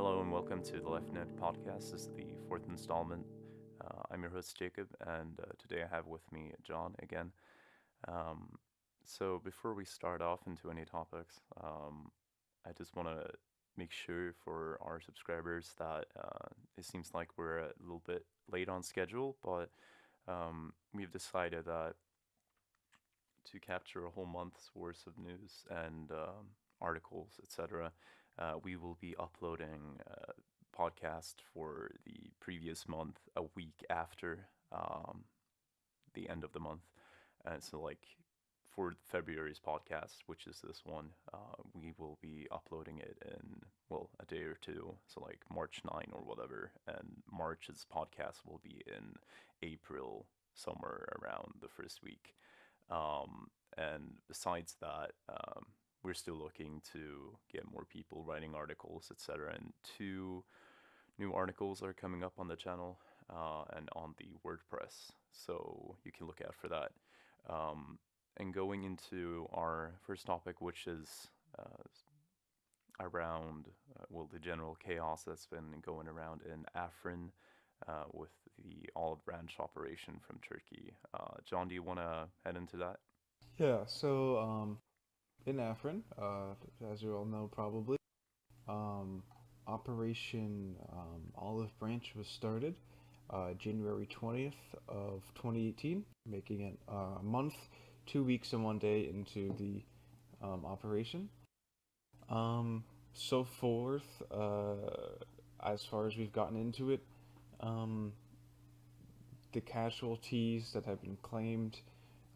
Hello and welcome to the Leftynet Podcast. This is the fourth installment. I'm your host Jacob, and today I have with me John again. Um, so before we start off into any topics, I just want to make sure for our subscribers that it seems like we're a little bit late on schedule, but we've decided that to capture a whole month's worth of news and articles, etc., we will be uploading podcast for the previous month a week after the end of the month. And so, like, for February's podcast, which is this one, we will be uploading it in, well, a day or two. So, like, March 9 or whatever. And March's podcast will be in April, somewhere around the first week. And besides that, we're still looking to get more people writing articles, etc. And two new articles are coming up on the channel and on the WordPress, so you can look out for that. And going into our first topic, which is around, well, the general chaos that's been going around in Afrin with the olive branch operation from Turkey. John, do you want to head into that? Yeah, so in Afrin, as you all know probably, um, Operation Olive Branch was started January 20th of 2018, making it a month, 2 weeks, and 1 day into the operation. Um, so forth, as far as we've gotten into it, um, the casualties that have been claimed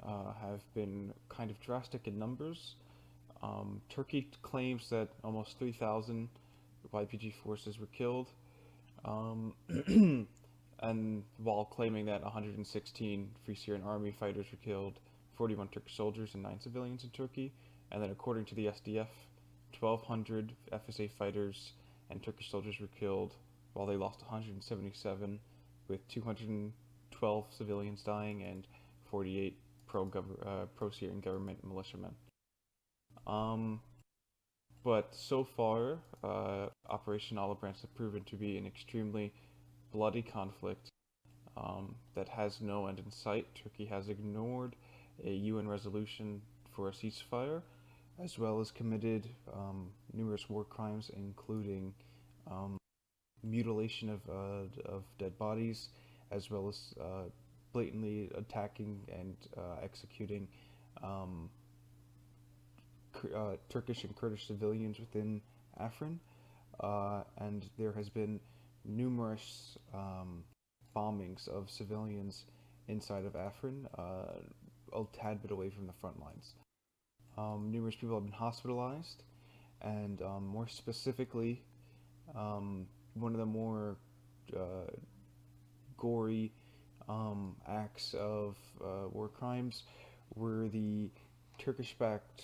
have been kind of drastic in numbers. Turkey claims that almost 3,000 YPG forces were killed, um, and while claiming that 116 Free Syrian Army fighters were killed, 41 Turkish soldiers, and 9 civilians in Turkey. And then, according to the SDF, 1,200 FSA fighters and Turkish soldiers were killed, while they lost 177, with 212 civilians dying and 48 pro Syrian government militiamen. Um, but so far, Operation Olive Branch has proven to be an extremely bloody conflict that has no end in sight. Turkey has ignored a UN resolution for a ceasefire, as well as committed numerous war crimes, including um, mutilation of dead bodies, as well as blatantly attacking and executing um, Turkish and Kurdish civilians within Afrin, and there has been numerous bombings of civilians inside of Afrin, a tad bit away from the front lines. Numerous people have been hospitalized, and more specifically, one of the more uh, gory acts of war crimes were the Turkish-backed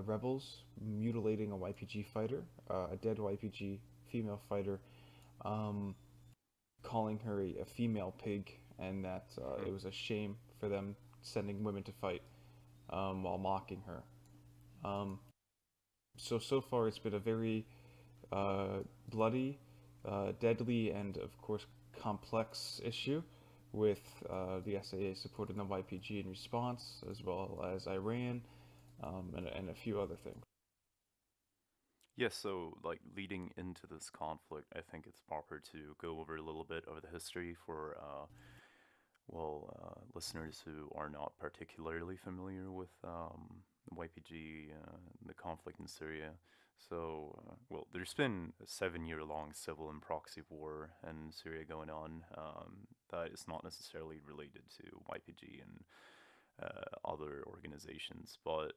rebels mutilating a YPG fighter, a dead YPG female fighter, um, calling her a female pig, and that it was a shame for them sending women to fight while mocking her. Um, so far, it's been a very bloody, deadly, and of course complex issue with the SAA supporting the YPG in response, as well as Iran, and a few other things. Yes, so like leading into this conflict, I think it's proper to go over a little bit of the history for listeners who are not particularly familiar with YPG, the conflict in Syria. So, there's been a 7-year-long civil and proxy war in Syria going on that is not necessarily related to YPG and other organizations, but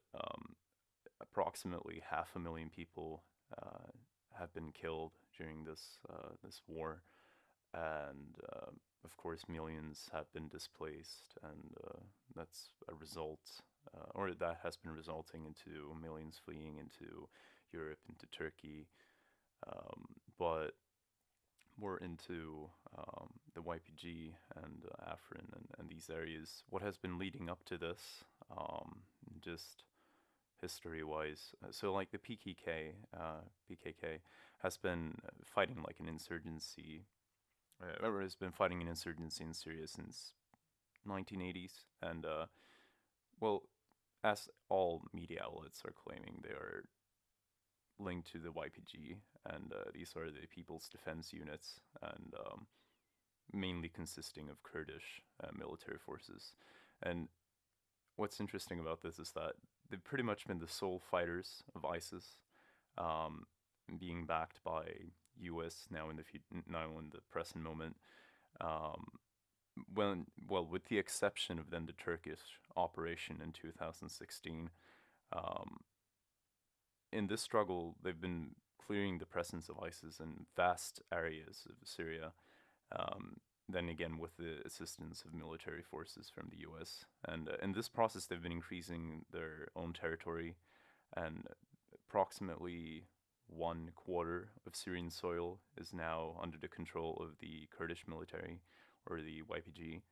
approximately 500,000 people uh, have been killed during this war, and of course millions have been displaced, and that's a result, or that has been resulting into millions fleeing into Europe, into Turkey, but more into the YPG and Afrin and these areas. What has been leading up to this, just history-wise. So like the PKK has been fighting like an insurgency, or has been fighting an insurgency in Syria since 1980s, and well, as all media outlets are claiming, they are linked to the YPG, and these are the People's Defense Units, and mainly consisting of Kurdish military forces. And what's interesting about this is that they've pretty much been the sole fighters of ISIS, um, being backed by U.S. now in the present moment. Um, with the exception of then the Turkish operation in 2016, um, in this struggle they've been clearing the presence of ISIS in vast areas of Syria. Um, then again, with the assistance of military forces from the U.S. And in this process, they've been increasing their own territory, and approximately one quarter of Syrian soil is now under the control of the Kurdish military, or the YPG.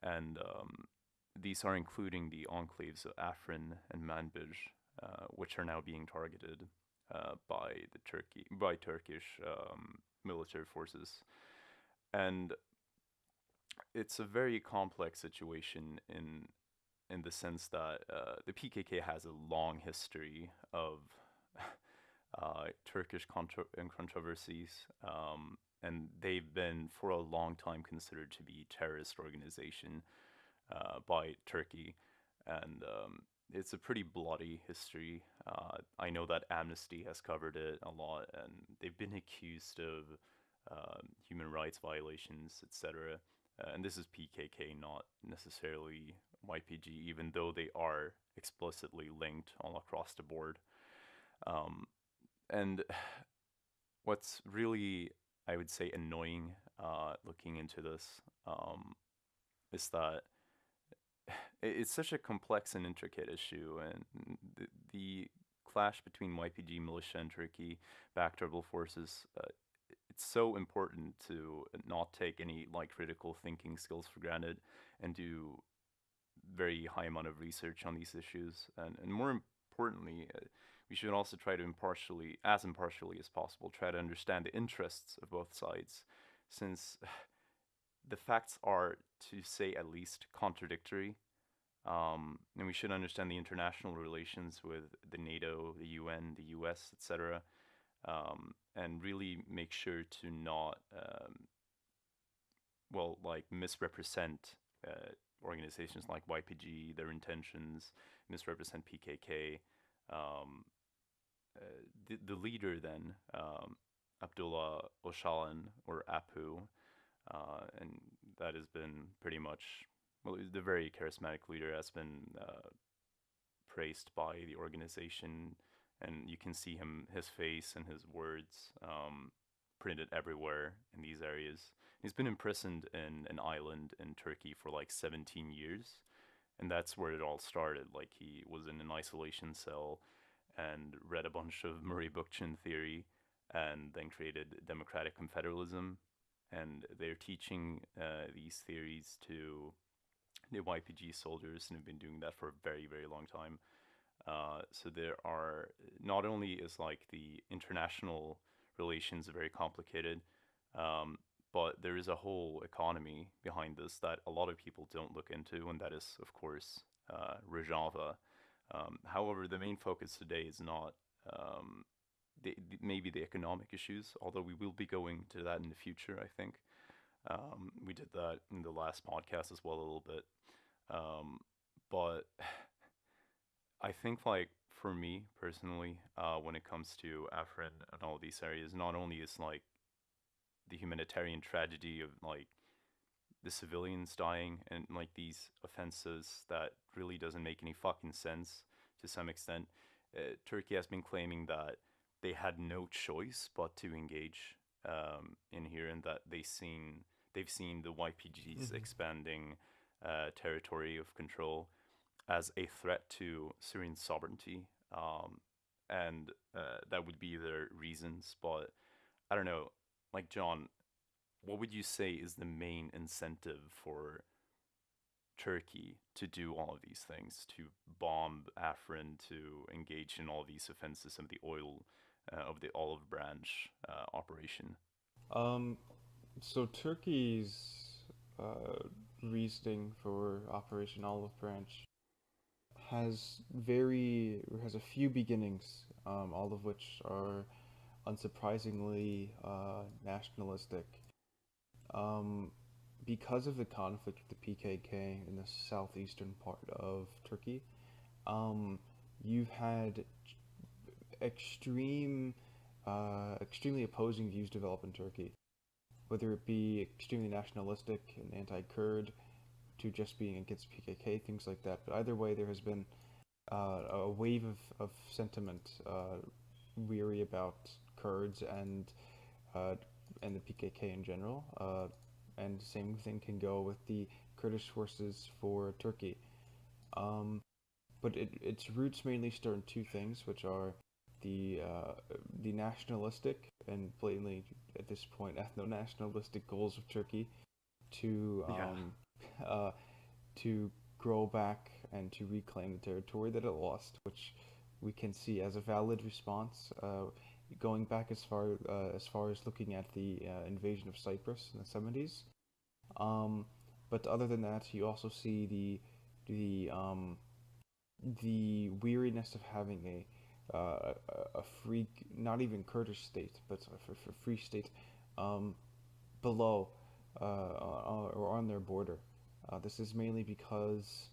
And these are including the enclaves of Afrin and Manbij, which are now being targeted by Turkish military forces. And it's a very complex situation in the sense that the PKK has a long history of Turkish controversies, and they've been for a long time considered to be terrorist organization by Turkey, and it's a pretty bloody history. I know that Amnesty has covered it a lot, and they've been accused of human rights violations, etc. And this is PKK, not necessarily YPG, even though they are explicitly linked all across the board. Um, and what's really, I would say, annoying looking into this is that it's such a complex and intricate issue, and the clash between YPG militia and Turkey backed rebel forces. It's so important to not take any like critical thinking skills for granted, and do very high amount of research on these issues, and more importantly, we should also try to impartially as possible, try to understand the interests of both sides, since the facts are, to say at least, contradictory. And we should understand the international relations with the NATO, the UN, the US, etc., and really make sure to not, like misrepresent organizations like YPG, their intentions, misrepresent PKK. Um, the leader then, Abdullah Öcalan, or Apu, and that has been pretty much, well, the very charismatic leader has been praised by the organization, and you can see his face and his words printed everywhere in these areas. He's been imprisoned in an island in Turkey for like 17 years, and that's where it all started. Like, he was in an isolation cell and read a bunch of Murray Bookchin theory, and then created democratic confederalism. And they're teaching these theories to the YPG soldiers, and have been doing that for a very, very long time. So there are, not only is like the international relations very complicated, um, but there is a whole economy behind this that a lot of people don't look into, and that is, of course, Rojava. However, the main focus today is not maybe the economic issues, although we will be going to that in the future, I think. We did that in the last podcast as well a little bit. But I think, like, for me personally, when it comes to Afrin and all these areas, not only is like the humanitarian tragedy of like the civilians dying and like these offenses that really doesn't make any fucking sense to some extent. Turkey has been claiming that they had no choice but to engage in here, and that they've seen the YPG's Mm-hmm. expanding territory of control as a threat to Syrian sovereignty, and that would be their reasons. But I don't know, like, John, what would you say is the main incentive for Turkey to do all of these things, to bomb Afrin, to engage in all these offenses of the olive branch operation? Um, so Turkey's uh, reasoning for Operation Olive Branch has a few beginnings, all of which are unsurprisingly nationalistic. Um, because of the conflict with the PKK in the southeastern part of Turkey, um, you've had extremely opposing views develop in Turkey, whether it be extremely nationalistic and anti-Kurd to just being against PKK, things like that. But either way, there has been a wave of sentiment weary about Kurds uh, and the PKK in general. And the same thing can go with the Kurdish forces for Turkey. Um, but its roots mainly start in two things, which are the uh, the nationalistic and blatantly at this point ethno-nationalistic goals of Turkey to Yeah. uh, to grow back and to reclaim the territory that it lost, which we can see as a valid response. Going back as far as looking at the invasion of Cyprus in the 70s. Um, but other than that, you also see the the weariness of having a free, not even Kurdish state, but a free state um, below or on their border. This is mainly because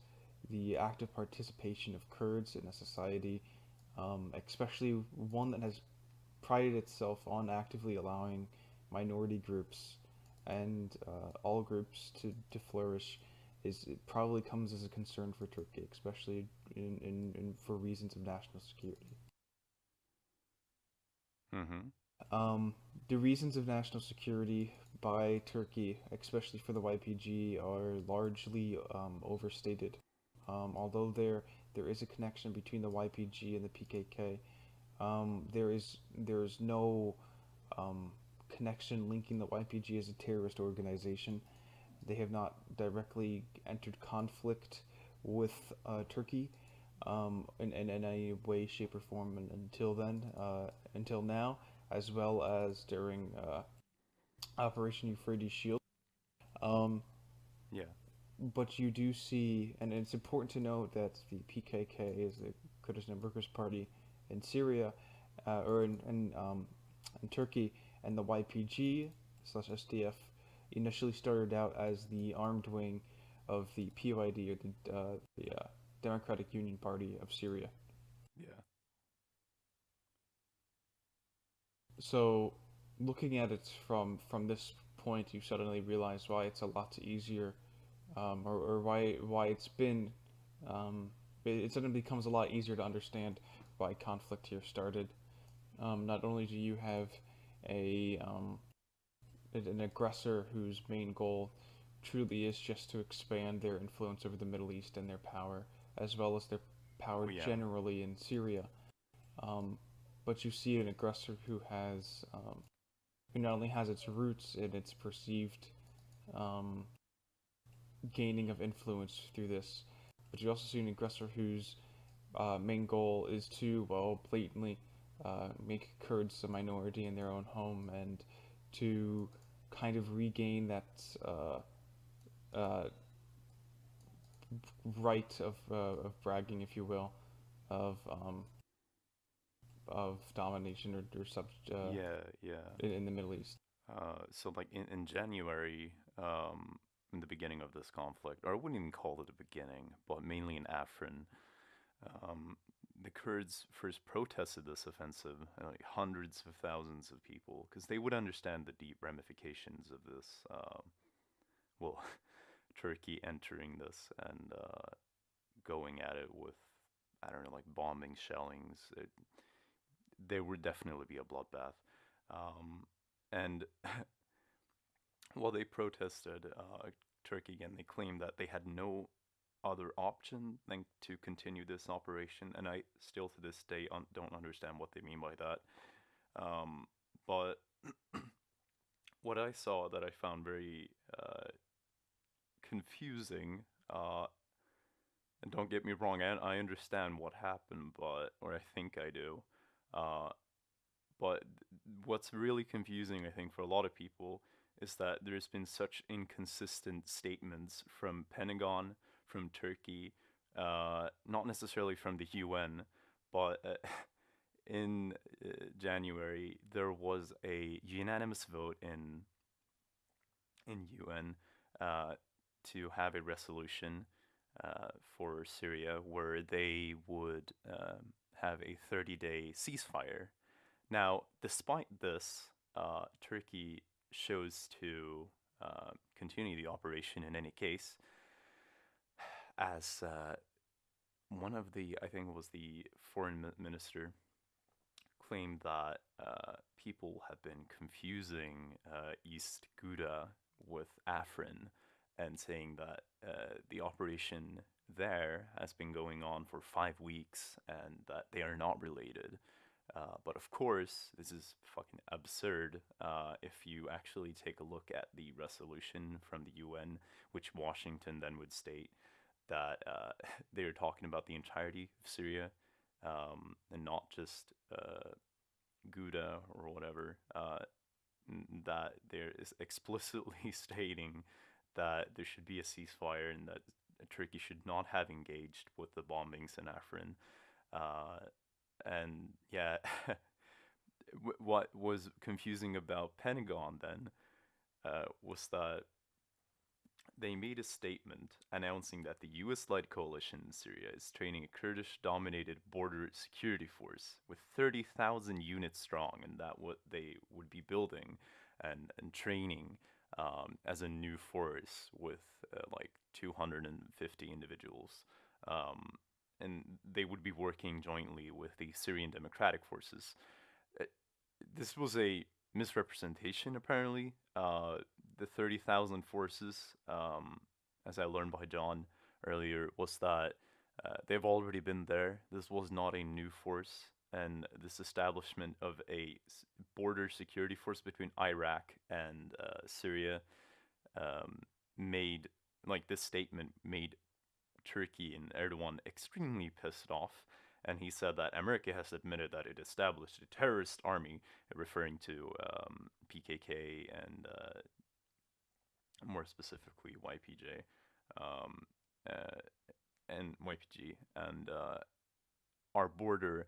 the active participation of Kurds in a society, especially one that has prided itself on actively allowing minority groups and all groups to flourish, it probably comes as a concern for Turkey, especially for reasons of national security. Mm-hmm. Um, the reasons of national security by Turkey, especially for the YPG, are largely overstated. Although there is a connection between the YPG and the PKK, there is no um, connection linking the YPG as a terrorist organization. They have not directly entered conflict with Turkey in any way, shape, or form until now, as well as during Operation Euphrates Shield. Um, Yeah. but you do see, and it's important to note that the PKK is the Kurdistan Workers' Party in Syria, or in Turkey, and the YPG slash SDF initially started out as the armed wing of the PYD, or the Democratic Union Party of Syria. Yeah. So, looking at it from this point, you suddenly realize why it's a lot easier, or why it's been, um, it suddenly becomes a lot easier to understand why conflict here started. Not only do you have a an aggressor whose main goal truly is just to expand their influence over the Middle East and their power, as well as their power Oh, yeah. generally in Syria. Um, but you see an aggressor who not only has its roots in its perceived um, gaining of influence through this, but you also see an aggressor whose main goal is to, well, blatantly make Kurds a minority in their own home and to kind of regain that uh, right of bragging, if you will, of domination or Yeah. Yeah. in the Middle East. So like in January, in the beginning of this conflict, or I wouldn't even call it a beginning, but mainly in Afrin, um, the Kurds first protested this offensive, like hundreds of thousands of people, because they would understand the deep ramifications of this. Well, Turkey entering this and going at it with, I don't know, like bombing, shellings. There would definitely be a bloodbath. And while they protested, Turkey again, they claimed that they had no other option than to continue this operation, and I still to this day don't understand what they mean by that. Um, but what I saw that I found very confusing And don't get me wrong, I understand what happened, or I think I do. Uh, but what's really confusing, I think, for a lot of people is that there's been such inconsistent statements from Pentagon, from Turkey, not necessarily from the UN, but in January there was a unanimous vote in UN uh, to have a resolution for Syria where they would have a 30-day ceasefire. Now, despite this, Turkey chose to continue the operation in any case, as one of the, I think it was the foreign minister, claimed that people have been confusing East Ghouta with Afrin and saying that the operation there has been going on for 5 weeks and that they are not related. But of course, this is fucking absurd if you actually take a look at the resolution from the UN, which Washington then would state that they are talking about the entirety of Syria and not just Ghouta or whatever. That there is explicitly stating that there should be a ceasefire and that Turkey should not have engaged with the bombings in Afrin. Uh, and yeah, what was confusing about Pentagon then was that they made a statement announcing that the US led coalition in Syria is training a Kurdish dominated border security force with 30,000 units strong, and that what they would be building and training as a new force with like 250 individuals. Um, and they would be working jointly with the Syrian Democratic Forces. Uh, This was a misrepresentation, apparently. The 30,000 forces, as I learned by John earlier, was that they've already been there. This was not a new force. And this establishment of a border security force between Iraq and Syria um, made, like, this statement made Turkey and Erdogan extremely pissed off. And he said that America has admitted that it established a terrorist army, referring to PKK and more specifically YPJ um, uh, and YPG, and our border.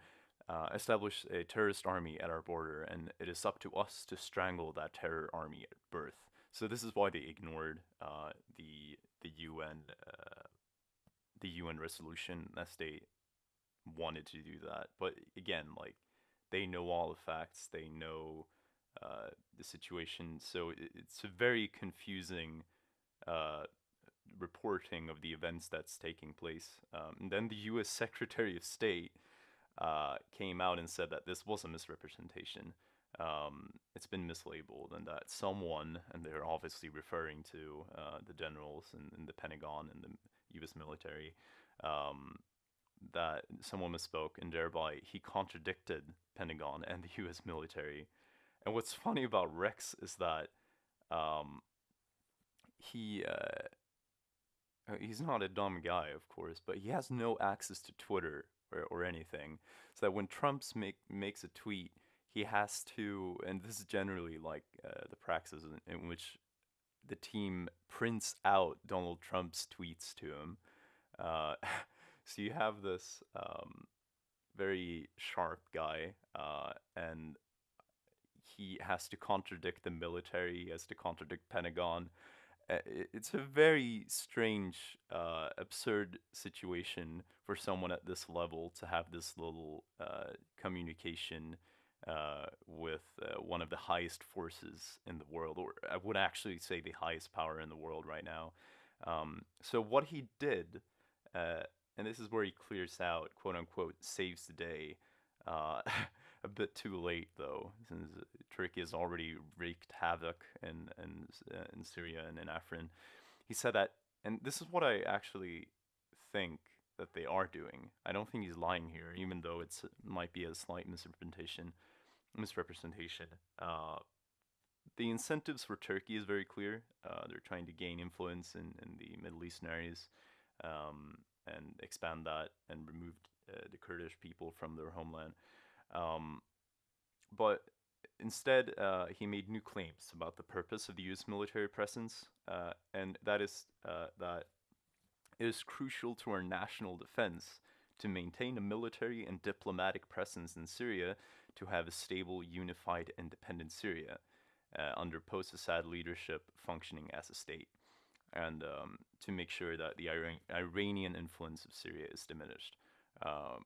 Established a terrorist army at our border, and it is up to us to strangle that terror army at birth. So this is why they ignored the UN the UN resolution as they wanted to do that. But again, like, they know all the facts, they know the situation, so it's a very confusing uh, reporting of the events that's taking place. And then the U.S. Secretary of State came out and said that this was a misrepresentation. It's been mislabeled, and that someone, and they're obviously referring to the generals in the Pentagon and the U.S. military, um, that someone misspoke, and thereby he contradicted Pentagon and the U.S. military. And what's funny about Rex is that um, he he's not a dumb guy, of course, but he has no access to Twitter or anything. So that when makes a tweet, he has to, and this is generally like the practice in which the team prints out Donald Trump's tweets to him. Uh, so you have this very sharp guy, and he has to contradict the military, he has to contradict Pentagon. It's a very strange, absurd situation for someone at this level to have this little communication with one of the highest forces in the world, or I would actually say the highest power in the world right now. So what he did, uh, and this is where he clears out, quote unquote, saves the day. Uh, a bit too late though, since Turkey has already wreaked havoc in Syria and in Afrin. He said that, and this is what I actually think that they are doing. I don't think he's lying here, even though it might be a slight misrepresentation. Misrepresentation. The incentives for Turkey is very clear. They're trying to gain influence in the Middle Eastern areas. and expand that and removed the Kurdish people from their homeland. Um, but instead, he made new claims about the purpose of the U.S. military presence, and that is that it is crucial to our national defense to maintain a military and diplomatic presence in Syria to have a stable, unified, independent Syria under post Assad leadership functioning as a state, and to make sure that the Iranian influence of Syria is diminished. Um,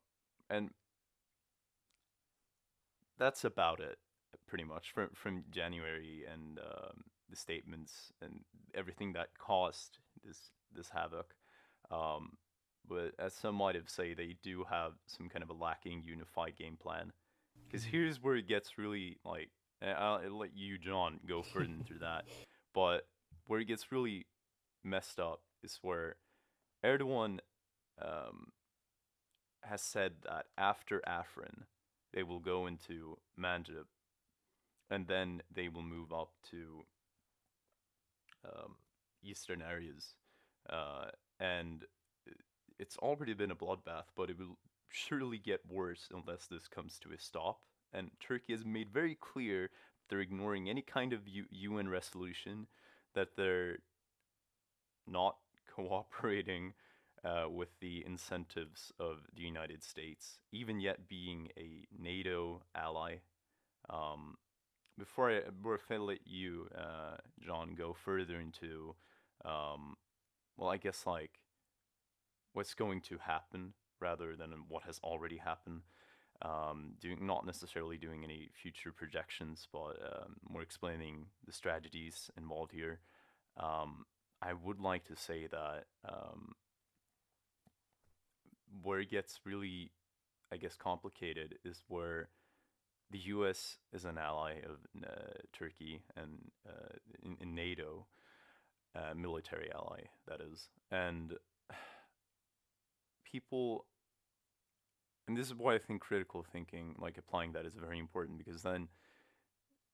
and that's about it, pretty much, from January and the statements and everything that caused this havoc. Um, but as some might have say, they do have some kind of a lacking unified game plan. Because Mhm. here's where it gets really like, I'll let you, John, go further into that. But where it gets really messed up is where Erdogan um, has said that after Afrin, they will go into Manjib and then they will move up to um, eastern areas. Uh, and it's already been a bloodbath, but it will surely get worse unless this comes to a stop. And Turkey has made very clear they're ignoring any kind of UN resolution, that they're not cooperating with the incentives of the United States, even yet being a NATO ally. Um, before I let you, John, go further into, um, well, I guess like what's going to happen rather than what has already happened. Doing not necessarily doing any future projections, but more explaining the strategies involved here. Um, I would like to say that where it gets really, I guess, complicated is where the U.S. is an ally of Turkey and in NATO, military ally, that is. And people, and this is why I think critical thinking, like applying that, is very important, because then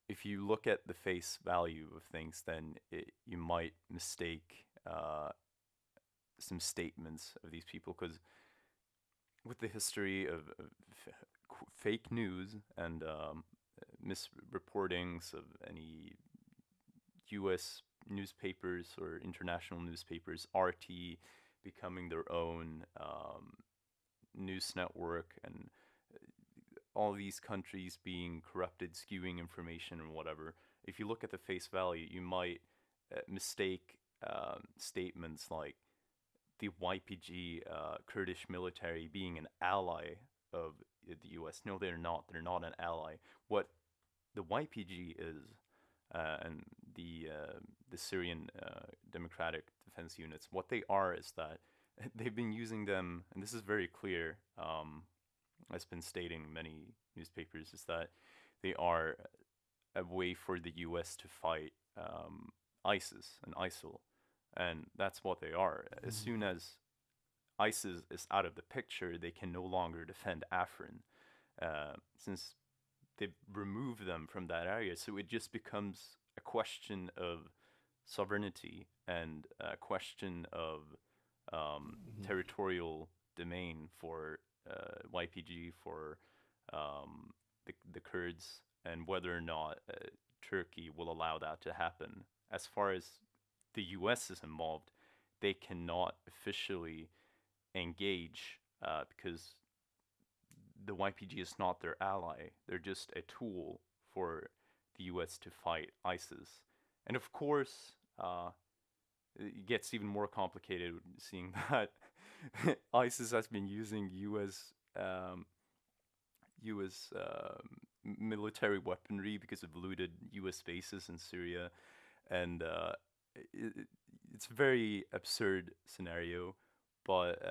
if you look at the face value of things, then you might mistake some statements of these people, because with the history of fake news and misreportings of any U.S. newspapers or international newspapers, RT becoming their own news network, and all these countries being corrupted, skewing information and whatever. If you look at the face value, you might mistake statements like the YPG Kurdish military being an ally of the U.S. No, they're not. They're not an ally. What the YPG is, and the Syrian Democratic Defense Units, what they are is that they've been using them, and this is very clear. Has been stating in many newspapers, is that they are a way for the U.S. to fight ISIS and ISIL, and that's what they are. As Mhm. soon as ISIS is out of the picture, they can no longer defend Afrin, since they remove them from that area. So it just becomes a question of sovereignty and a question of Mhm. territorial domain for YPG, for the Kurds, and whether or not Turkey will allow that to happen. As far as the US is involved, they cannot officially engage because the YPG is not their ally. They're just a tool for the US to fight ISIS. And of course, it gets even more complicated seeing that ISIS has been using US military weaponry because of looted US bases in Syria, and it's a very absurd scenario, but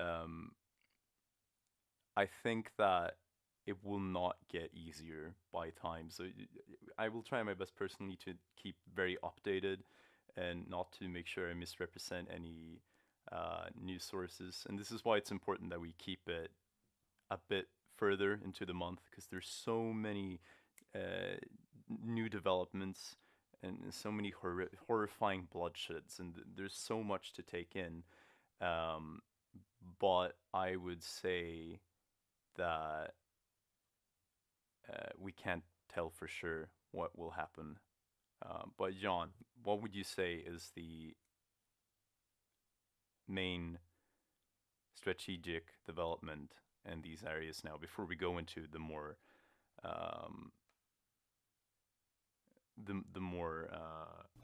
I think that it will not get easier by time. So I will try my best personally to keep very updated and not to make sure I misrepresent any news sources. And this is why it's important that we keep it a bit further into the month, because there's so many uh, new developments and so many horrifying bloodsheds, and there's so much to take in. Um, but I would say that we can't tell for sure what will happen. But John, what would you say is the main strategic development in these areas now before we go into the more um, the more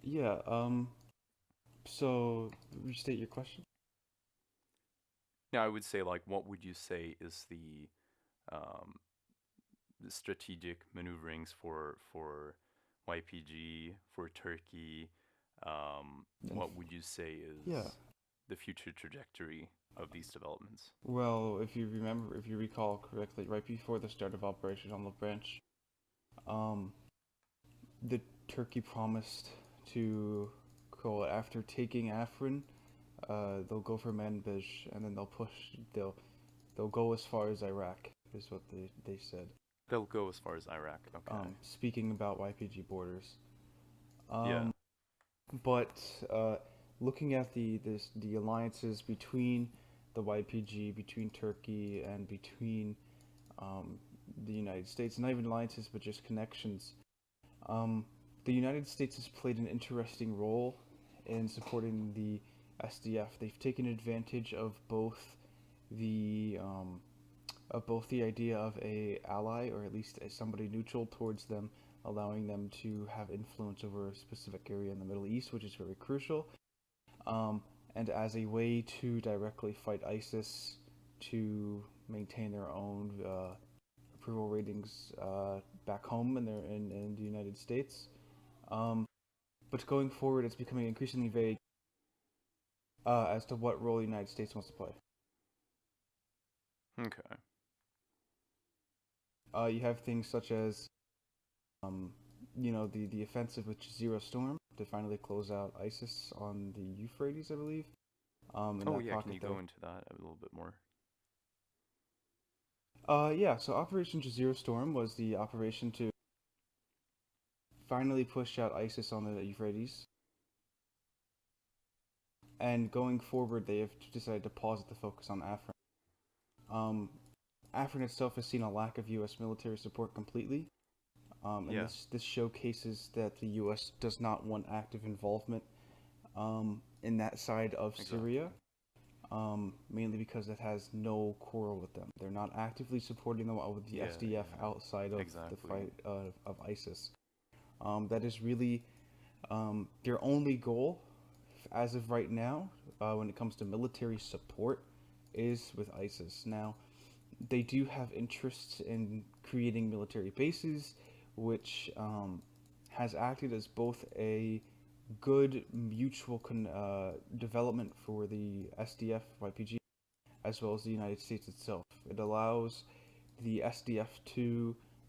Yeah. So restate your question. yeah, I would say like what would you say is um, the strategic maneuverings for YPG for Turkey? And What would you say yeah. is the future trajectory of these developments? Well, if you remember, if you recall correctly, right before the start of Operation Olive Branch, um, the Turkey promised to go after taking Afrin. They'll go for Manbij, and then they'll go as far as Iraq. Is what they said. They'll go as far as Iraq. Okay. Speaking about YPG borders. Yeah. Um, but looking at the alliances between the YPG, between Turkey, and between um, the United States, not even alliances, but just connections. Um, the United States has played an interesting role in supporting the SDF. They've taken advantage of both the idea of a ally, or at least as somebody neutral towards them, allowing them to have influence over a specific area in the Middle East, which is very crucial. Um, and as a way to directly fight ISIS to maintain their own approval ratings back home in the United States. Um, but going forward, it's becoming increasingly vague as to what role the United States wants to play. Okay. You have things such as, um, the offensive with Zero Storm to finally close out ISIS on the Euphrates, I believe. In Oh that yeah, can pocket you there. go into that a little bit more? Yeah. So Operation Zero Storm was the operation to finally push out ISIS on the Euphrates. And going forward, they have decided to pause the focus on Afrin. Um, Afrin itself has seen a lack of U.S. military support completely, and Yeah, this showcases that the U.S. does not want active involvement in that side of Syria, exactly. mainly because it has no quarrel with them. They're not actively supporting them with the Yeah, SDF yeah, outside of the exactly. fight of ISIS. That is really their only goal as of right now when it comes to military support is with ISIS. Now, they do have interests in creating military bases, which has acted as both a good mutual development for the SDF YPG as well as the United States itself. It allows the SDF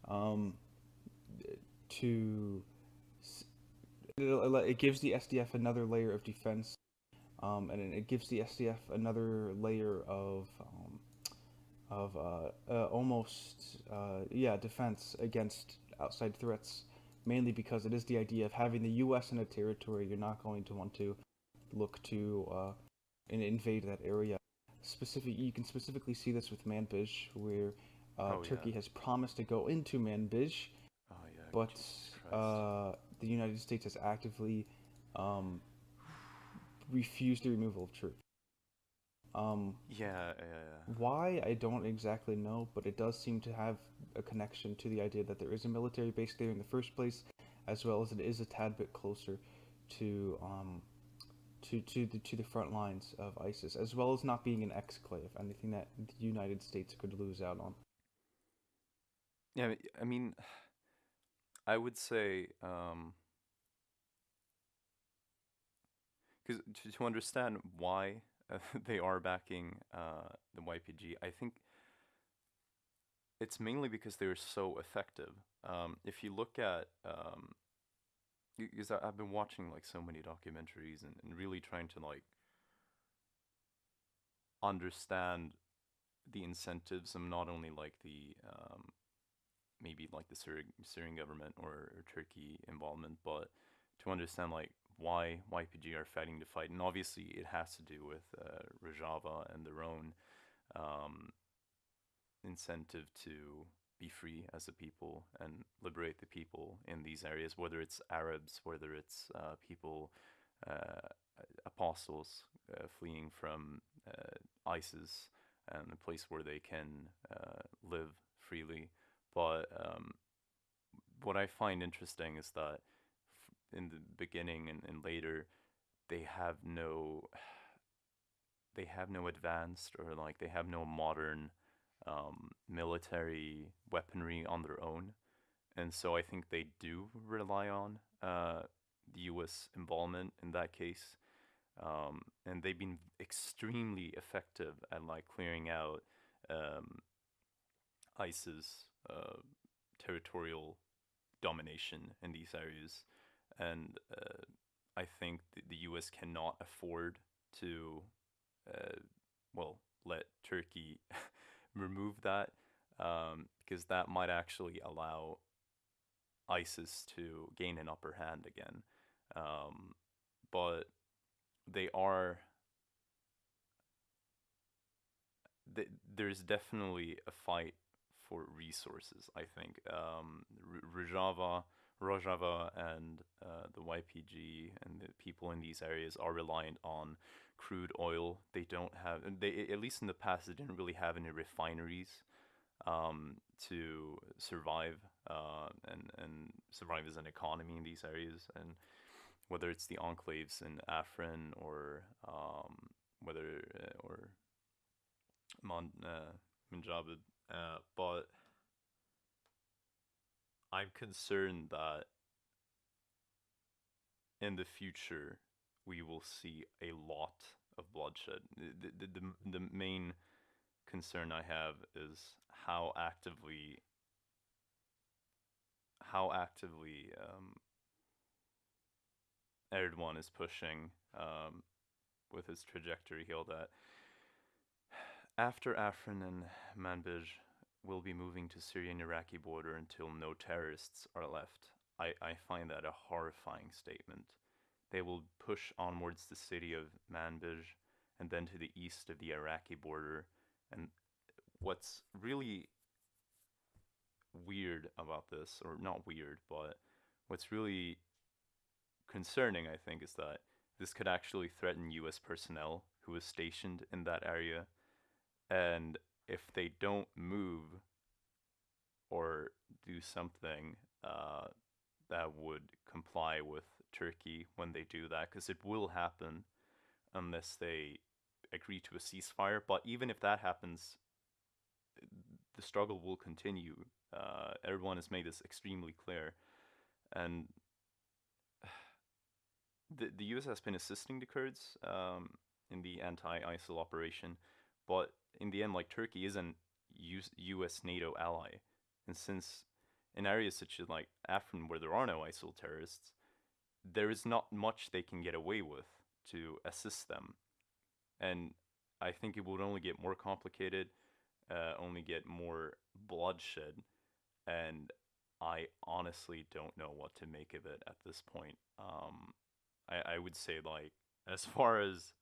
um, to it gives the SDF another layer of defense, and it gives the SDF another layer of almost defense against outside threats. Mainly because it is the idea of having the U.S. in a territory, you're not going to want to look to invade that area. You can specifically see this with Manbij, where Oh yeah. Turkey has promised to go into Manbij, Oh yeah. but Jesus Christ. the United States has actively um, refused the removal of troops. Um, Yeah, yeah, why, I don't exactly know, but it does seem to have a connection to the idea that there is a military base there in the first place, as well as it is a tad bit closer to the front lines of ISIS, as well as not being an exclave, anything that the United States could lose out on. yeah. Yeah, I mean, I would say, because to understand why they are backing the YPG, I think it's mainly because they're so effective. If you look at, because I've been watching like so many documentaries and really trying to like understand the incentives of not only like the maybe like the Syrian government or Turkey involvement, but to understand like why YPG are fighting the fight, and obviously it has to do with Rojava and their own um, incentive to be free as a people and liberate the people in these areas, whether it's Arabs, whether it's people, uh, apostles fleeing from ISIS and a place where they can live freely. But what I find interesting is that in the beginning and later, they have no they have no advanced, or like they have no modern military weaponry on their own, and so I think they do rely on the U.S. involvement in that case, and they've been extremely effective at like clearing out um, ISIS territorial domination in these areas, and I think the U.S. cannot afford to, uh, well, let Turkey remove that, because that might actually allow ISIS to gain an upper hand again. Um, but they are th- there's definitely a fight for resources. I think Rojava, and the YPG and the people in these areas are reliant on crude oil. They don't have, they at least in the past, they didn't really have any refineries to survive and survive as an economy in these areas. And whether it's the enclaves in Afrin or whether or Munjabid, but I'm concerned that in the future we will see a lot of bloodshed. The main concern I have is how actively Erdogan is pushing with his trajectory here, that after Afrin and Manbij will be moving to Syrian-Iraqi border until no terrorists are left. I find that a horrifying statement. They will push onwards the city of Manbij and then to the east of the Iraqi border. And what's really weird about this, or not weird, but what's really concerning, I think, is that this could actually threaten US personnel who is stationed in that area. And if they don't move or do something that would comply with Turkey when they do that, because it will happen unless they agree to a ceasefire. But even if that happens, the struggle will continue. Everyone has made this extremely clear. And the US has been assisting the Kurds in the anti-ISIL operation, but in the end, like, Turkey is an US NATO ally, and since in areas such as like Afrin, where there are no ISIL terrorists, there is not much they can get away with to assist them, and I think it would only get more complicated, only get more bloodshed, and I honestly don't know what to make of it at this point. I would say, like, as far as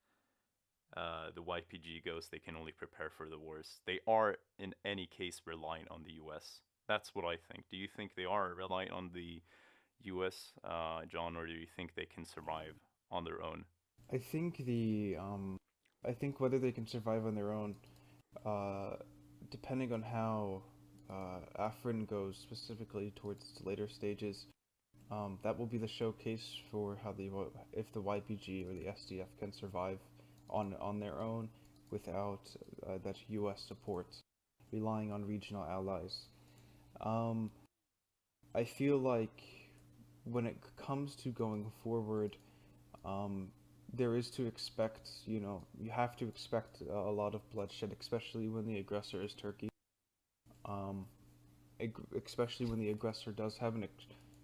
the YPG goes, they can only prepare for the worst. They are, in any case, reliant on the US. That's what I think. Do you think they are reliant on the US, John, or do you think they can survive on their own? I think I think whether they can survive on their own, uh, depending on how Afrin goes specifically towards its later stages, that will be the showcase for how if the YPG or the SDF can survive on their own without that U.S. support, relying on regional allies. Um, I feel like when it comes to going forward, um, there is to expect, you have to expect a lot of bloodshed, especially when the aggressor is Turkey. Um, Especially when the aggressor does have an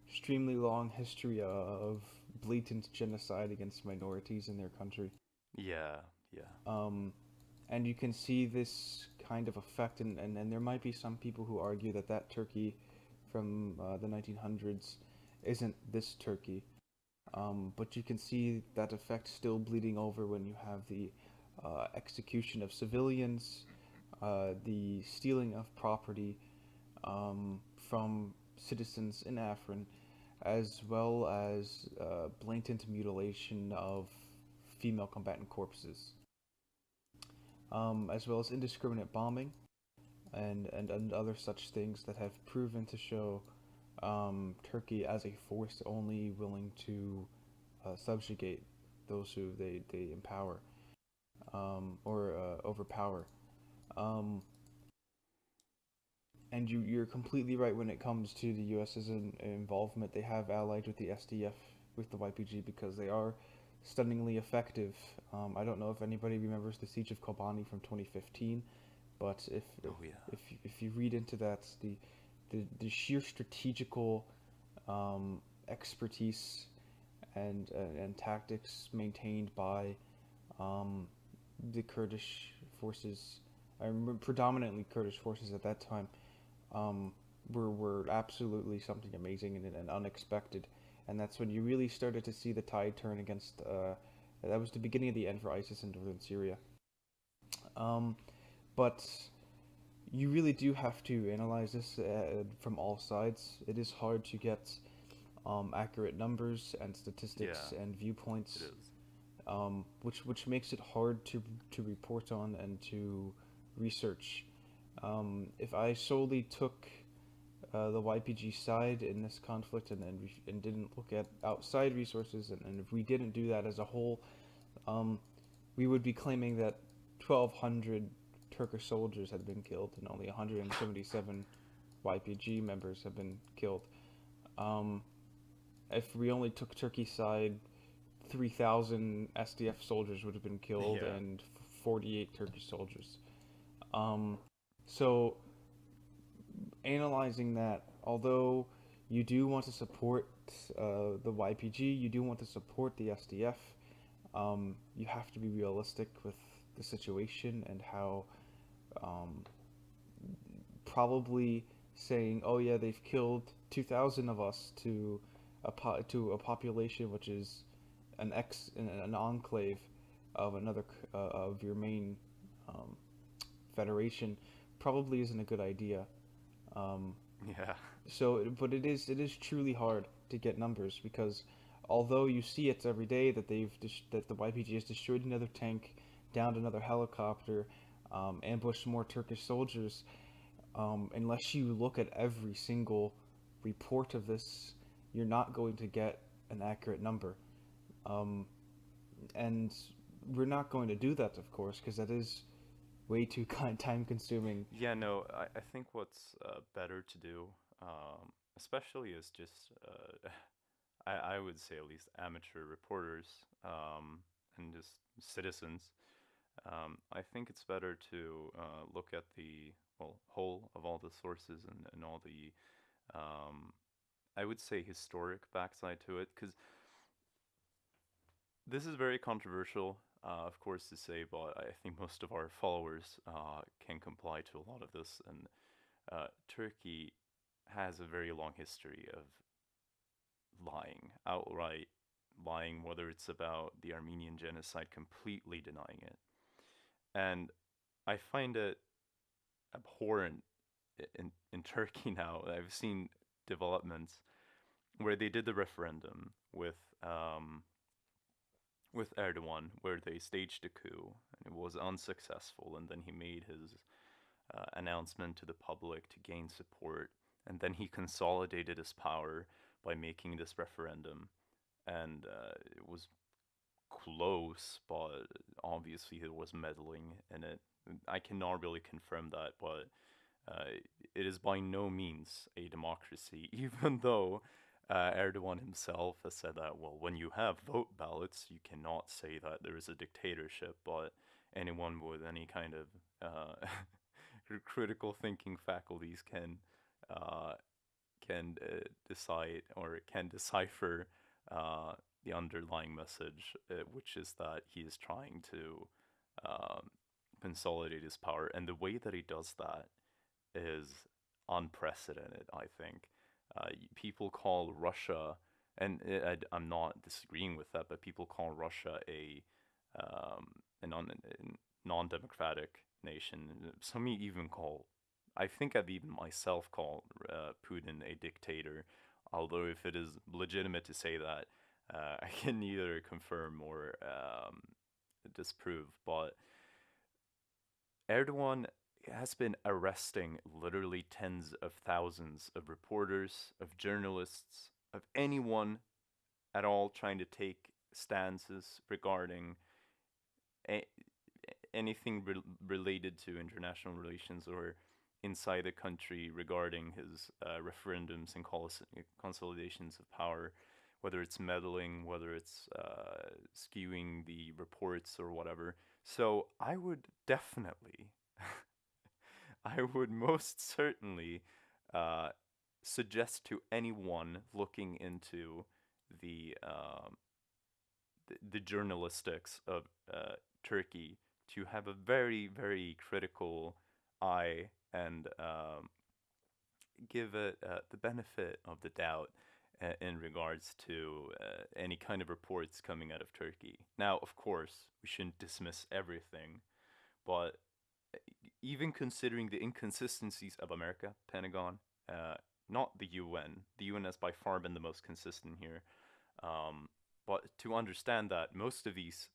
extremely long history of blatant genocide against minorities in their country. Yeah, yeah. Um, and you can see this kind of effect, and there might be some people who argue that Turkey from the 1900s isn't this Turkey. But you can see that effect still bleeding over when you have the execution of civilians, the stealing of property from citizens in Afrin, as well as blatant mutilation of female combatant corpses, as well as indiscriminate bombing and other such things that have proven to show Turkey as a force only willing to subjugate those who they empower or overpower. Um, and you're completely right when it comes to the U.S.'s involvement. They have allied with the SDF, with the YPG, because they are stunningly effective. I don't know if anybody remembers the siege of Kobani from 2015, but Oh yeah. if you read into that, the sheer strategical expertise and tactics maintained by um, the Kurdish forces, I remember predominantly Kurdish forces at that time, um, were absolutely something amazing and unexpected. And that's when you really started to see the tide turn against. That was the beginning of the end for ISIS in northern Syria. Um, but you really do have to analyze this from all sides. It is hard to get accurate numbers and Yeah, statistics and it viewpoints, is. which makes it hard to report on and to research. If I solely took the YPG side in this conflict and didn't look at outside resources, and if we didn't do that as a whole, um, we would be claiming that 1,200 Turkish soldiers had been killed and only 177 YPG members have been killed. Um, if we only took Turkey's side, 3,000 SDF soldiers would have been killed Yeah. and 48 Turkish soldiers. Um, so analyzing that, although you do want to support the YPG, you do want to support the SDF, you have to be realistic with the situation and how um, probably saying, "Oh yeah, they've killed 2,000 of us" to a population which is an enclave of another of your main um, federation probably isn't a good idea. Um, Yeah. but it is truly hard to get numbers because although you see it every day that that the YPG has destroyed another tank, downed another helicopter, ambushed more Turkish soldiers, unless you look at every single report of this, you're not going to get an accurate number. Um, and we're not going to do that, of course, because that is way too time consuming. Yeah, no, I think what's better to do, especially as just, I would say at least amateur reporters and just citizens, I think it's better to look at the, well, whole of all the sources and all the, um, I would say, historic backside to it, because this is very controversial, of course, to say, but I think most of our followers can comply to a lot of this. And Turkey has a very long history of lying, outright lying, whether it's about the Armenian genocide, completely denying it. And I find it abhorrent in Turkey now. I've seen developments where they did the referendum with Erdogan, where they staged a coup and it was unsuccessful, and then he made his announcement to the public to gain support, and then he consolidated his power by making this referendum, and it was close, but obviously there was meddling in it. I cannot really confirm that, but uh, it is by no means a democracy, even though Erdogan himself has said that, well, when you have vote ballots, you cannot say that there is a dictatorship, but anyone with any kind of critical thinking faculties uh, can decide or can decipher uh, the underlying message, which is that he is trying to um, consolidate his power, and the way that he does that is unprecedented, I think. People call Russia And I'm not disagreeing with that, but people call Russia a non-democratic nation. Some even call, I think I've even myself called Putin a dictator. Although if it is legitimate to say that, I can neither confirm or disprove. But Erdogan has been arresting literally tens of thousands of reporters, of journalists, of anyone at all trying to take stances regarding a- anything related to international relations or inside the country regarding his referendums and consolidations of power, whether it's meddling, whether it's skewing the reports or whatever. So I would definitely, I would most certainly uh, suggest to anyone looking into the um, the journalistics of Turkey to have a very, very critical eye and give it the benefit of the doubt in regards to any kind of reports coming out of Turkey. Now, of course, we shouldn't dismiss everything, but even considering the inconsistencies of America, Pentagon, uh, not the UN. The UN has by far been the most consistent here. Um, but to understand that most of these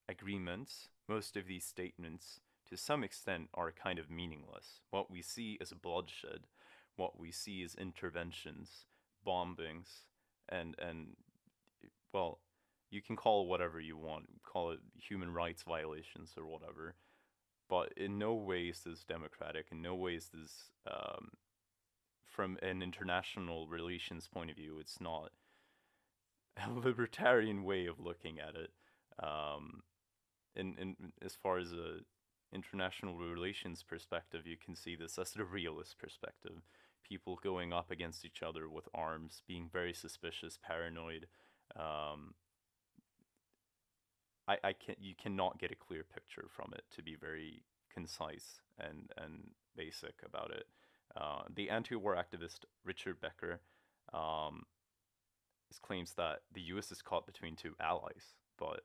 agreements, most of these statements, to some extent, are kind of meaningless. What we see is bloodshed. What we see is interventions, bombings, and well, you can call it whatever you want, call it human rights violations or whatever. But in no way is this democratic. In no way is this, from an international relations point of view, it's not a libertarian way of looking at it. Um, in as far as a international relations perspective, you can see this as the realist perspective. People going up against each other with arms, being very suspicious, paranoid. Um, I can you cannot get a clear picture from it to be very concise and basic about it. The anti-war activist Richard Becker um, claims that the U.S. is caught between two allies, but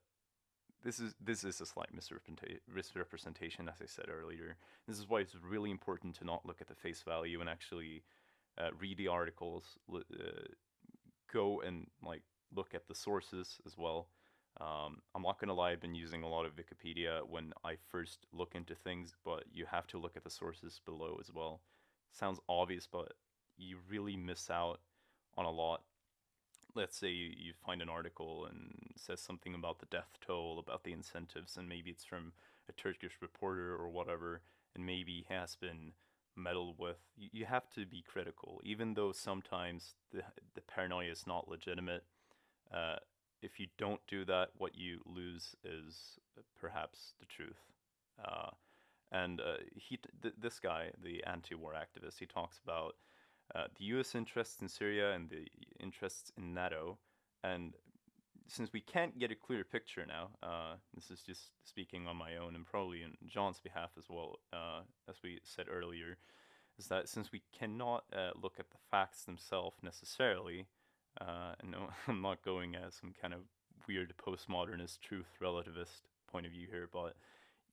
this is a slight misrepresentation, as I said earlier. This is why it's really important to not look at the face value and actually read the articles, go and like look at the sources as well. I'm not gonna lie, I've been using a lot of Wikipedia when I first look into things, but you have to look at the sources below as well. Sounds obvious, but you really miss out on a lot. Let's say you find an article and says something about the death toll, about the incentives, and maybe it's from a Turkish reporter or whatever, and maybe has been meddled with. You have to be critical, even though sometimes the paranoia is not legitimate. Uh, if you don't do that, what you lose is perhaps the truth. Uh, and this guy, the anti-war activist, he talks about the U.S. interests in Syria and the interests in NATO. And since we can't get a clear picture now, this is just speaking on my own and probably in John's behalf as well, as we said earlier, is that since we cannot look at the facts themselves necessarily, and no, I'm not going as some kind of weird postmodernist truth relativist point of view here, but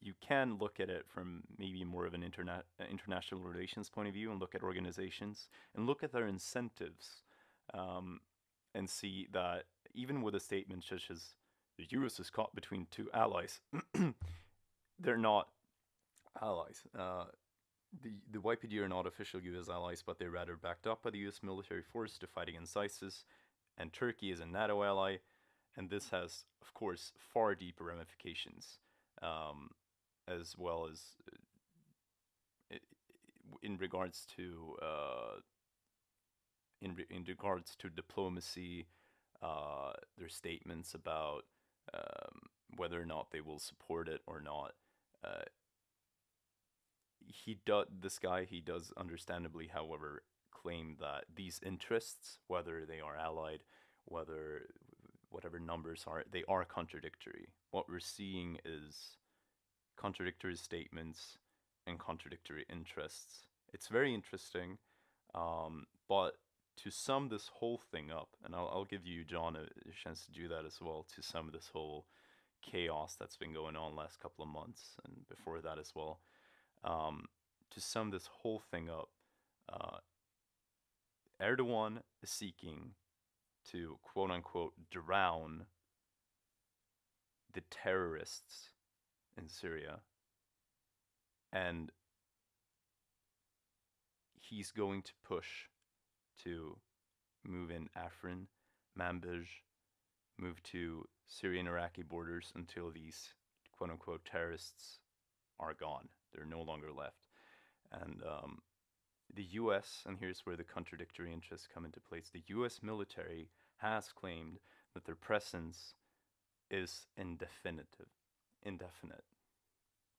you can look at it from maybe more of an international relations point of view and look at organizations and look at their incentives, um, and see that even with a statement such as the US is caught between two allies, they're not allies. The YPG are not official US allies, but they're rather backed up by the US military force to fight against ISIS, and Turkey is a NATO ally, and this has, of course, far deeper ramifications. Um, as well as in regards to in regards to diplomacy, their statements about whether or not they will support it or not. Uh, this guy he does understandably, however, claim that these interests, whether they are allied, whether whatever numbers are, they are contradictory. What we're seeing is contradictory statements and contradictory interests. It's very interesting, but to sum this whole thing up, and I'll give you, John, a chance to do that as well, to sum this whole chaos that's been going on last couple of months and before that as well. Um, to sum this whole thing up, uh, Erdogan is seeking to quote unquote drown the terrorists in Syria, and he's going to push to move in Afrin, Manbij, move to Syrian Iraqi borders until these quote unquote terrorists are gone. They're no longer left. And the US, and here's where the contradictory interests come into place, the US military has claimed that their presence is indefinite.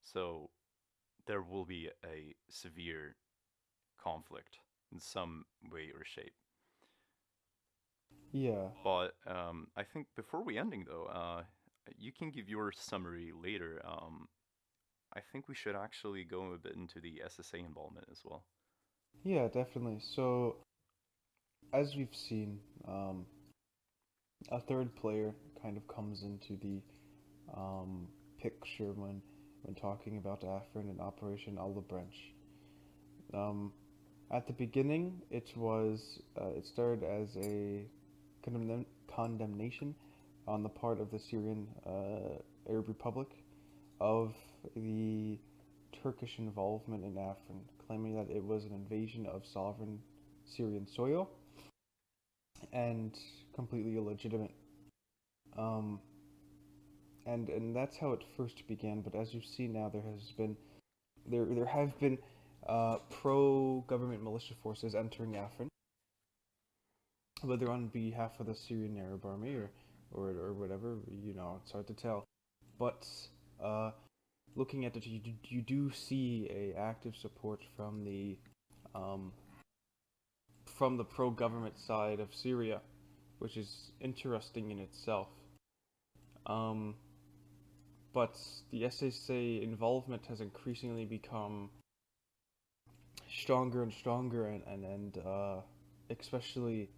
So there will be a severe conflict in some way or shape. Yeah. But I think before we ending though, you can give your summary later. I think we should actually go a bit into the SSA involvement as well. Yeah, definitely. So, as we've seen, a third player kind of comes into the picture when talking about Afrin and Operation Olive Branch. Um, at the beginning, it started as a condemnation on the part of the Syrian Arab Republic of the Turkish involvement in Afrin, claiming that it was an invasion of sovereign Syrian soil and completely illegitimate. Um, and that's how it first began. But as you see now, there have been pro-government militia forces entering Afrin, whether on behalf of the Syrian Arab Army or whatever. It's hard to tell. But uh, looking at it, you do see a active support um, from the pro-government side of Syria, which is interesting in itself. Um, but the SSA involvement has increasingly become stronger and stronger, and especially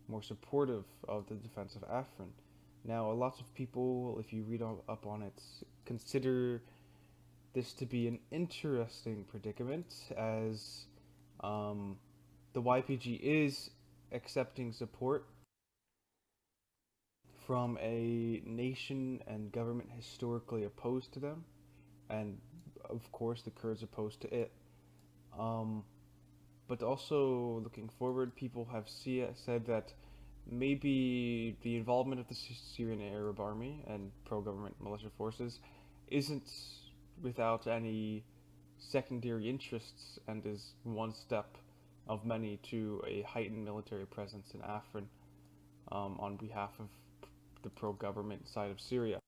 more supportive of the defense of Afrin. Now, a lot of people, if you read up on it, consider this to be an interesting predicament, as the YPG is accepting support from a nation and government historically opposed to them, and of course the Kurds opposed to it. Um, but also looking forward, people have said that maybe the involvement of the Syrian Arab Army and pro-government militia forces isn't without any secondary interests and is one step of many to a heightened military presence in Afrin on behalf of the pro-government side of Syria.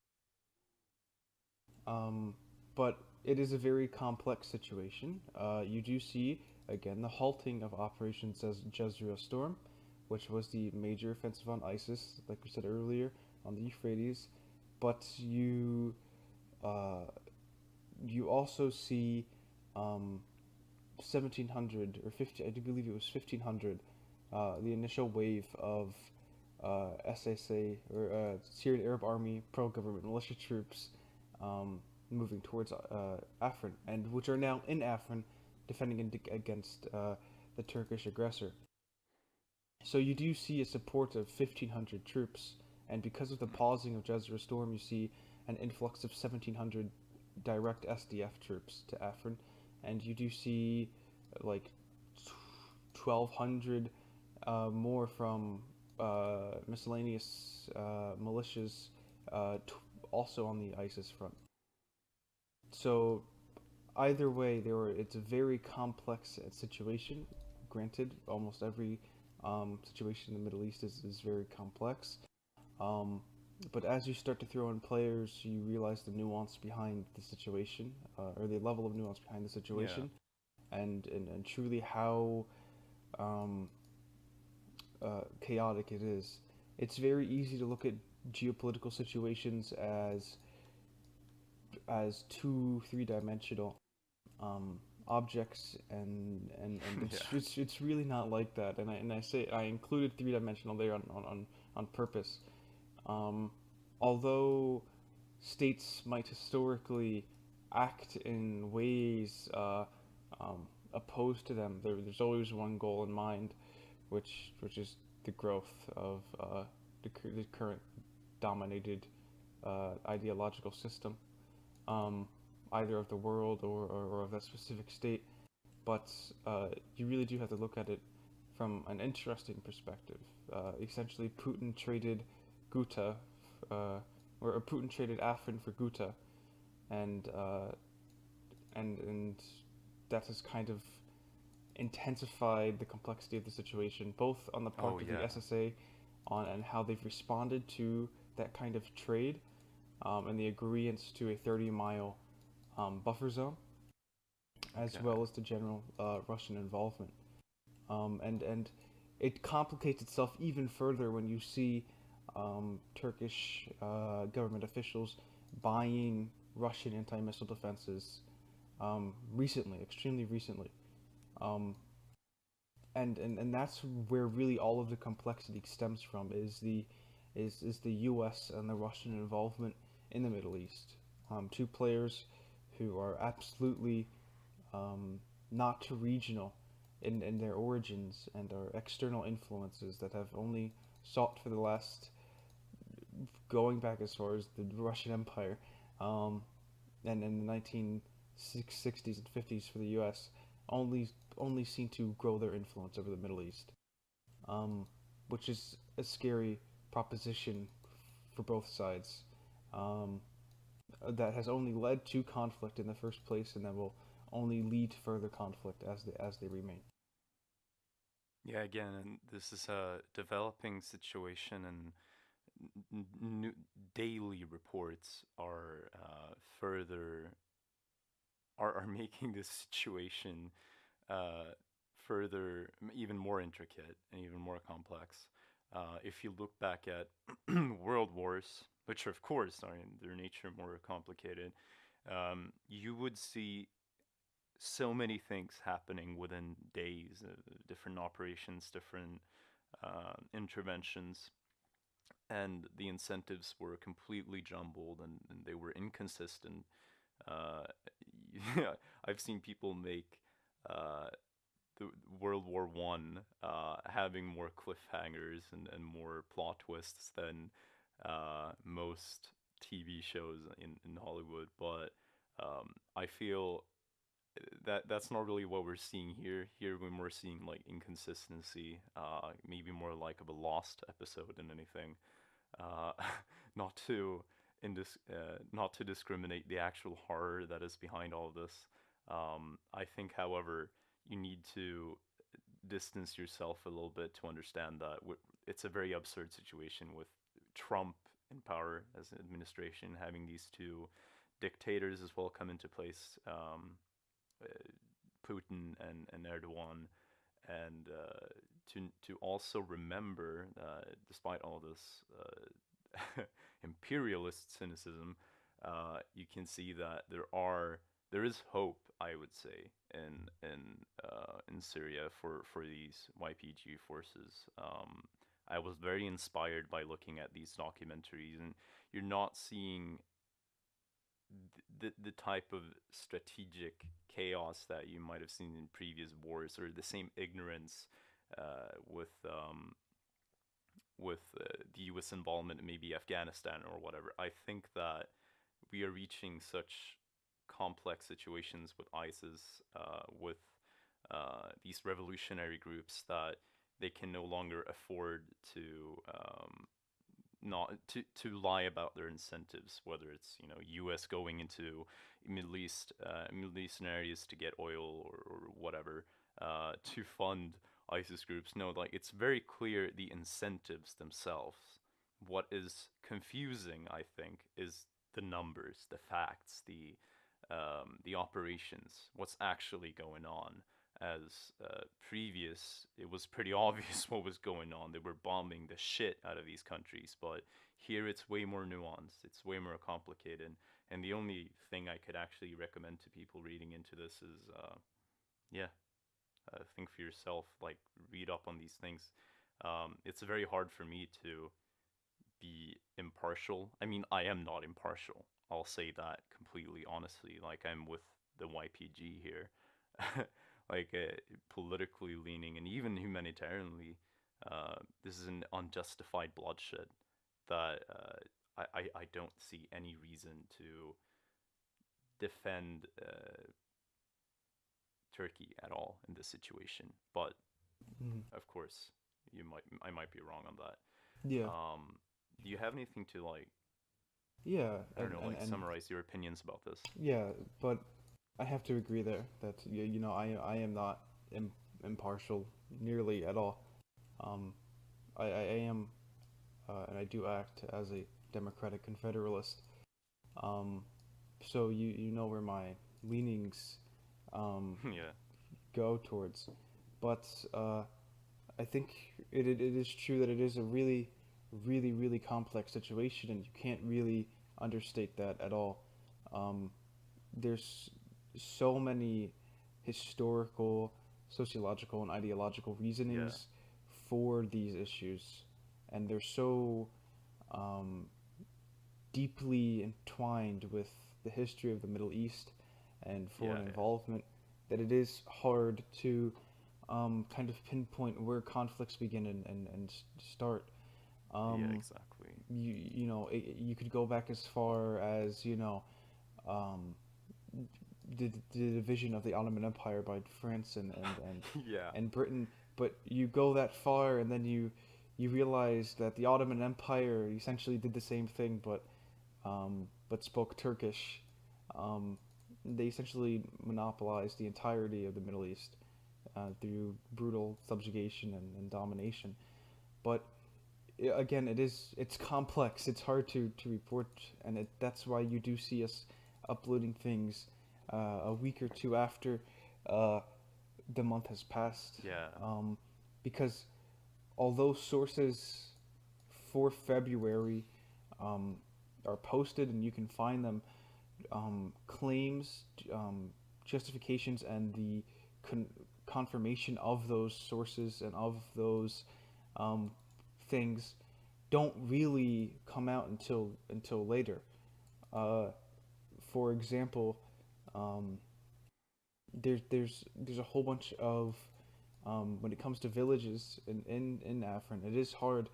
Um, but it is a very complex situation. You do see, again, the halting of Operation Jezreel Storm, which was the major offensive on ISIS, like we said earlier, on the Euphrates. But you also see 1,700 or 50, I do believe it was 1,500, the initial wave of SSA or Syrian Arab Army pro-government militia troops moving towards Afrin, and which are now in Afrin defending against the Turkish aggressor. So you do see a support of 1,500 troops, and because of the pausing of Jezreel Storm, you see an influx of 1,700 direct SDF troops to Afrin, and you do see like 1,200 more from miscellaneous militias also on the ISIS front. So either way, it's a very complex situation. Granted, almost every situation in the Middle East is very complex. But as you start to throw in players, you realize the nuance behind the situation, or the level of nuance behind the situation, and truly how chaotic it is. It's very easy to look at geopolitical situations as 2-3 dimensional, objects, and Yeah. it's really not like that. And I say I included three dimensional there on purpose. Um, Although states might historically act in ways opposed to them, there's always one goal in mind, which is the growth of the current dominated ideological system, um, either of the world or of that specific state. But you really do have to look at it from an interesting perspective. Essentially, Putin traded Guta, uh, or Putin traded Afrin for Guta, and and that has kind of intensified the complexity of the situation, both on the Oh part of the yeah. SSA, on and how they've responded to that kind of trade, and the agreements to a 30-mile buffer zone, as Okay. well as the general Russian involvement. And it complicates itself even further when you see Turkish government officials buying Russian anti-missile defenses recently, extremely recently. Um, and that's where really all of the complexity stems from is the U.S. and the Russian involvement in the Middle East. Two players who are absolutely um, not regional in their origins and are external influences that have only sought for the last, going back as far as the Russian Empire, um, and in the 1960s and 50s for the U.S. only only seem to grow their influence over the Middle East, um, which is a scary proposition for both sides. Um, that has only led to conflict in the first place, and that will only lead to further conflict as they remain. Yeah, again, and this is a developing situation, and new daily reports are further are making this situation uh, further even more intricate and even more complex. If you look back at world wars, which of course are in their nature more complicated, you would see so many things happening within days, different operations, different interventions, and the incentives were completely jumbled and they were inconsistent. Uh, yeah, I've seen people make uh, the World War One having more cliffhangers and more plot twists than most TV shows in Hollywood. But I feel that that's not really what we're seeing here. Here, when we're seeing like inconsistency, maybe more like of a lost episode than anything. Uh, not to not to discriminate the actual horror that is behind all of this. I think, however, you need to distance yourself a little bit to understand that it's a very absurd situation with Trump in power as an administration, having these two dictators as well come into place, uh, Putin and Erdogan, and to also remember, despite all this imperialist cynicism, you can see that there is hope, I would say, in Syria for these YPG forces. I was very inspired by looking at these documentaries, and you're not seeing the type of strategic chaos that you might have seen in previous wars, or the same ignorance with the U.S. involvement in maybe Afghanistan or whatever. I think that we are reaching such complex situations with ISIS, with these revolutionary groups, that they can no longer afford to not to lie about their incentives, whether it's U.S. going into Middle Eastern areas to get oil or whatever, to fund ISIS groups. No, like it's very clear the incentives themselves. What is confusing, I think, is the numbers, the facts, the operations, what's actually going on. As previous, it was pretty obvious what was going on. They were bombing the shit out of these countries, but here it's way more nuanced. It's way more complicated. And the only thing I could actually recommend to people reading into this is Yeah, think for yourself. Like, read up on these things. It's very hard for me to be impartial. I mean, I am not impartial. I'll say that completely honestly. Like, I'm with the YPG here, like politically leaning and even humanitarianly. This is an unjustified bloodshed that I don't see any reason to defend Turkey at all in this situation. But Mhm. of course, I might be wrong on that. Yeah, Um, do you have anything to like yeah, I don't and, know, and like and summarize your opinions about this? yeah, but I have to agree there that I am not impartial nearly at all. Um, I am and I do act as a democratic confederalist. Um, so you know where my leanings um, Yeah, go towards, but I think it is true that it is a really complex situation, and you can't really understate that at all. Um, there's so many historical, sociological, and ideological yeah, reasonings for these issues, and they're so um, deeply entwined with the history of the Middle East and yeah, foreign yeah, involvement that it is hard to kind of pinpoint where conflicts begin and start. yeah, Um, exactly. you could go back as far as um, the division of the Ottoman Empire by France Yeah, and Britain, but you go that far and then you realize that the Ottoman Empire essentially did the same thing, but spoke Turkish. Um, they essentially monopolized the entirety of the Middle East through brutal subjugation and domination. But again, it's complex. It's hard to report, and that's why you do see us uploading things a week or two after uh, the month has passed, yeah, um, because although sources for February um, are posted and you can find them, claims, justifications, and the con- confirmation of those sources and of those um, things don't really come out until later. Uh, for example, um, there's a whole bunch of when it comes to villages in Afrin, it is hard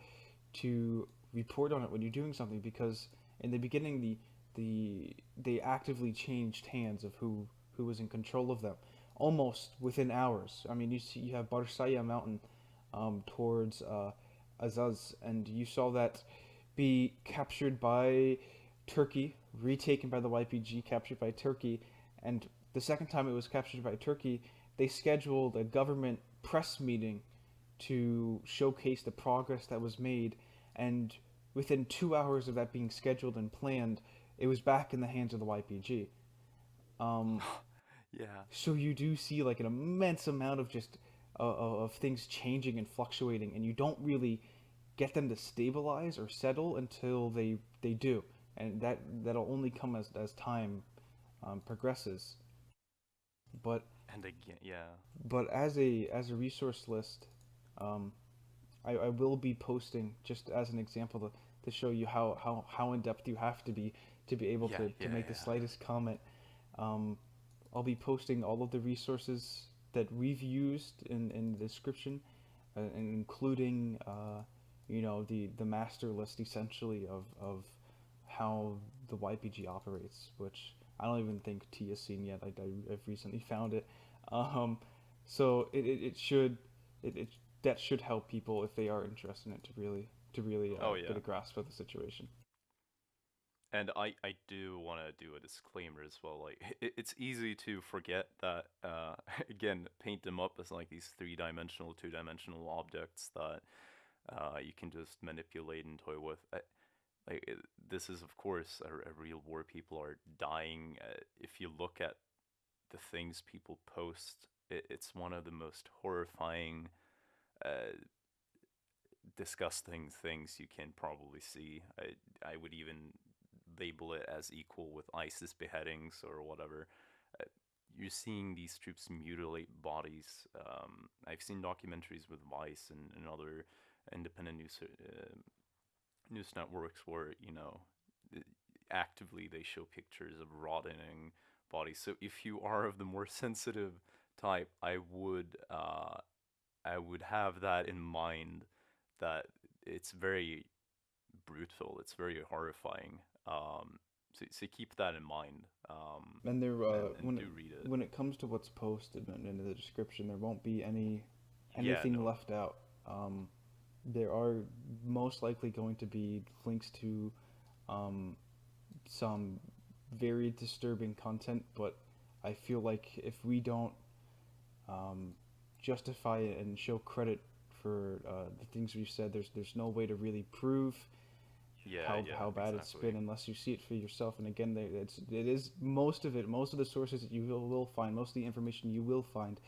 to report on it when you're doing something because in the beginning they actively changed hands of who was in control of them almost within hours. I mean, you have Barsaya Mountain towards Azaz, and you saw that be captured by Turkey, retaken by the YPG, captured by Turkey, and the second time it was captured by Turkey, they scheduled a government press meeting to showcase the progress that was made, and within 2 hours of that being scheduled and planned, it was back in the hands of the YPG. Um, yeah, so you do see like an immense amount of just of things changing and fluctuating, and you don't really get them to stabilize or settle until they do, and that'll only come as time progresses. But and again, yeah, as a resource list, um, I will be posting just as an example to show you how in depth you have to be able yeah, to yeah, make the yeah, slightest comment. Um, I'll be posting all of the resources that we've used in the description, and including the master list essentially of how the YPG operates, which I don't even think T has seen yet. I've recently found it. Um, so it should it that should help people if they are interested in it to really oh get yeah. a grasp of the situation. And I do want to do a disclaimer as well. Like, it's easy to forget that, again, paint them up as like these three-dimensional, two-dimensional objects that you can just manipulate and toy with. Like, this is, of course, a real war. People are dying. If you look at the things people post, it's one of the most horrifying, uh, disgusting things you can probably see. I would even label it as equal with ISIS beheadings or whatever. Uh, you're seeing these troops mutilate bodies. I've seen documentaries with Vice and other independent news networks where actively they show pictures of rotting bodies. So if you are of the more sensitive type, I would have that in mind, that it's very brutal, it's very horrifying. So keep that in mind, And there, and do read it. when it comes to what's posted in the description, there won't be Yeah, anything no. left out. There are most likely going to be links to um, some very disturbing content, but I feel like if we don't um, justify it and show credit for the things we've said, there's no way to really prove Yeah, yeah, how bad it's exactly. been unless you see it for yourself. And again, it is most of it, most of the sources that you will find, most of the information you will find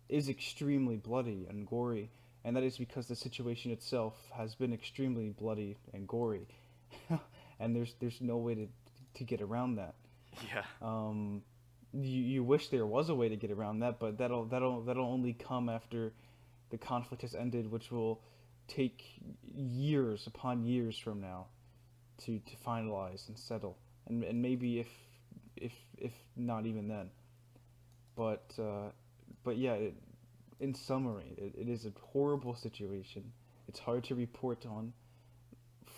is extremely bloody and gory, and that is because the situation itself has been extremely bloody and gory, and there's no way to get around that. Yeah, You wish there was a way to get around that, but that'll only come after the conflict has ended, which will take years upon years from now to finalize and settle, and maybe if not even then. But yeah, in summary, it is a horrible situation. It's hard to report on.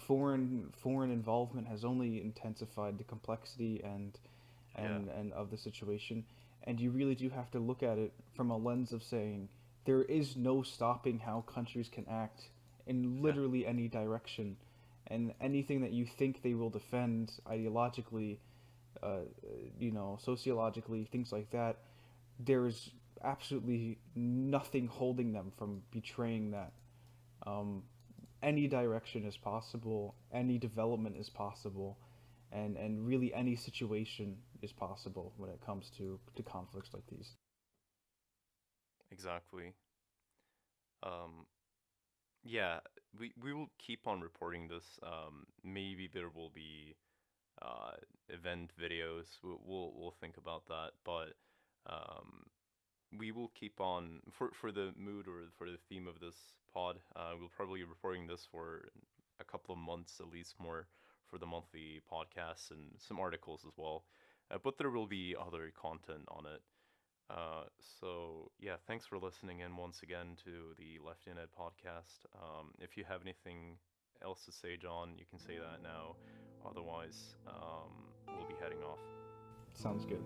Foreign involvement has only intensified the complexity yeah, and of the situation, and you really do have to look at it from a lens of saying there is no stopping how countries can act in yeah, literally any direction, and anything that you think they will defend ideologically, uh, sociologically, things like that, there is absolutely nothing holding them from betraying that. Um, any direction is possible, any development is possible, and really any situation is possible when it comes to conflicts like these. exactly. Um, yeah, we will keep on reporting this. Maybe there will be event videos. We'll think about that, but um, we will keep on for the mood or for the theme of this pod. We'll probably be reporting this for a couple of months at least more for the monthly podcasts and some articles as well. But there will be other content on it. So yeah, thanks for listening in once again to the Leftynet podcast. If you have anything else to say, John, you can say that now. Otherwise, we'll be heading off. Sounds good.